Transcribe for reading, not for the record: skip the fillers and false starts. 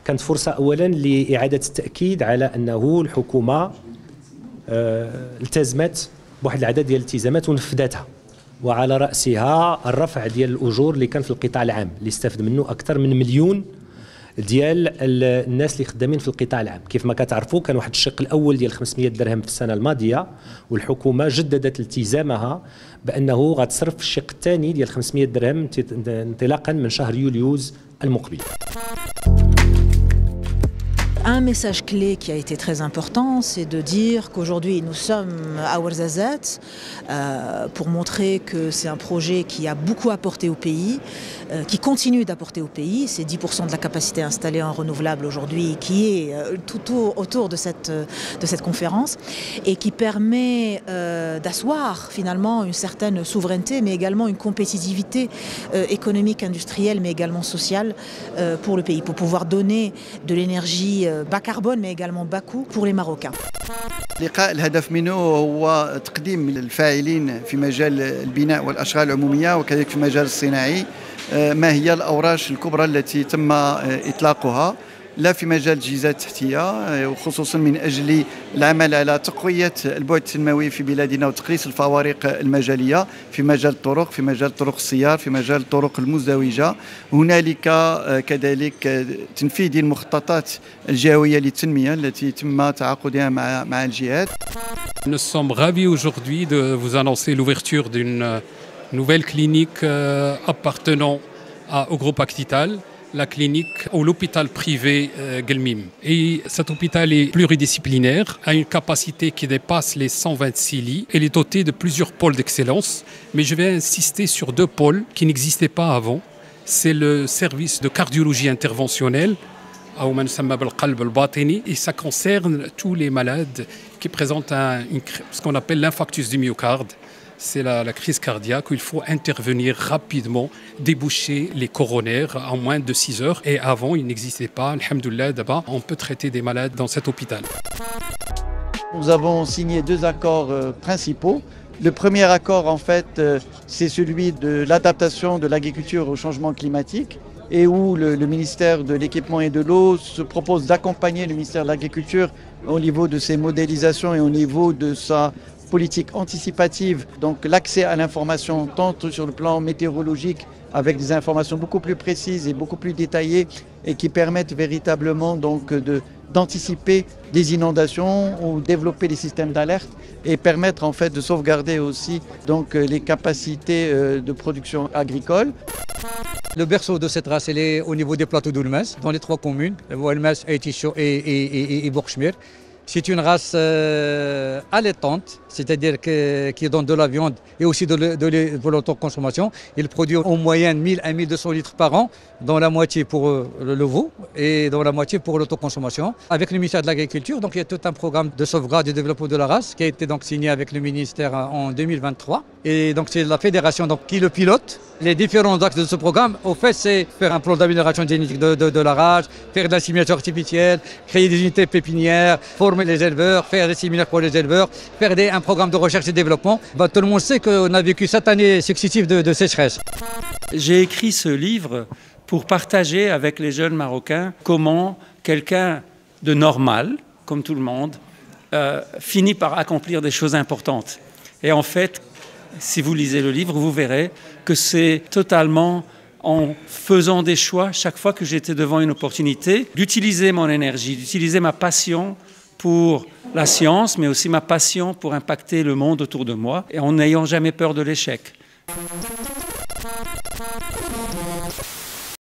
كانت فرصة أولا لإعادة التأكيد على أنه الحكومة التزمت بواحد العدد ديال الالتزامات ونفذتها، وعلى رأسها الرفع ديال الأجور اللي كان في القطاع العام اللي استفد منه أكثر من 1,000,000 ديال الناس اللي خدامين في القطاع العام. كيف ما كتعرفوا كان واحد الشق الأول ديال 500 درهم في السنة الماضية، والحكومة جددت التزامها بأنه غتصرف الشق الثاني ديال 500 درهم انطلاقا من شهر يوليوز المقبل. Un message clé qui a été très important, c'est de dire qu'aujourd'hui nous sommes à Ouarzazate pour montrer que c'est un projet qui a beaucoup apporté au pays, qui continue d'apporter au pays. C'est 10% de la capacité installée en renouvelable aujourd'hui qui est tout autour de cette conférence et qui permet d'asseoir finalement une certaine souveraineté, mais également une compétitivité économique, industrielle, mais également sociale pour le pays, pour pouvoir donner de l'énergie bas carbone mais également bas coût pour les Marocains. اللقاء الهدف منه هو تقديم الفاعلين في مجال البناء والأشغال العمومية وكذلك في المجال الصناعي ما هي الأوراش الكبرى التي تم إطلاقها لا في مجال التجهيزات التحتية، وخصوصا من أجل العمل على تقوية البعد التنموي في بلادنا وتقليص الفوارق المجالية في مجال الطرق، في مجال طرق السيار، في مجال الطرق المزدوجة. هنالك كذلك تنفيذ المخططات الجهوية للتنمية التي تم تعاقدها مع الجهات. Nous sommes ravis aujourd'hui de vous annoncer l'ouverture d'une nouvelle clinique appartenant au groupe Actital, la clinique ou l'hôpital privé Gelmim. Et cet hôpital est pluridisciplinaire, a une capacité qui dépasse les 126 lits. Elle est dotée de plusieurs pôles d'excellence, mais je vais insister sur 2 pôles qui n'existaient pas avant. C'est le service de cardiologie interventionnelle, et ça concerne tous les malades qui présentent ce qu'on appelle l'infarctus du myocarde. C'est la crise cardiaque où il faut intervenir rapidement, déboucher les coronaires en moins de 6 heures. Et avant, il n'existait pas. Alhamdoulilah, d'abord, on peut traiter des malades dans cet hôpital. Nous avons signé 2 accords principaux. Le premier accord, en fait, c'est celui de l'adaptation de l'agriculture au changement climatique et où le ministère de l'Équipement et de l'Eau se propose d'accompagner le ministère de l'Agriculture au niveau de ses modélisations et au niveau de sa politique anticipative, donc l'accès à l'information tant sur le plan météorologique avec des informations beaucoup plus précises et beaucoup plus détaillées et qui permettent véritablement donc d'anticiper des inondations ou développer des systèmes d'alerte et permettre en fait de sauvegarder aussi donc les capacités de production agricole. Le berceau de cette race, elle est au niveau des plateaux d'Oulmez, dans les 3 communes, Ouelmez, Aïticho et Bourg-Chmir. C'est une race allaitante, c'est-à-dire qui donne de la viande et aussi de l'autoconsommation. Il produit en moyenne 1000 à 1200 litres par an, dont la moitié pour le veau et dont la moitié pour l'autoconsommation. Avec le ministère de l'Agriculture, donc il y a tout un programme de sauvegarde et de développement de la race qui a été donc signé avec le ministère en 2023. Et donc c'est la fédération donc, qui le pilote. Les différents axes de ce programme, au fait, c'est faire un plan d'amélioration génétique de la race, faire de l'assimilation artificielle, créer des unités pépinières, former les éleveurs, faire des séminaires pour les éleveurs, faire un programme de recherche et développement. Tout le monde sait qu'on a vécu 7 années successives de sécheresse. J'ai écrit ce livre pour partager avec les jeunes Marocains comment quelqu'un de normal, comme tout le monde, finit par accomplir des choses importantes. Et en fait, si vous lisez le livre, vous verrez que c'est totalement en faisant des choix, chaque fois que j'étais devant une opportunité, d'utiliser mon énergie, d'utiliser ma passion pour la science, mais aussi ma passion pour impacter le monde autour de moi, et en n'ayant jamais peur de l'échec.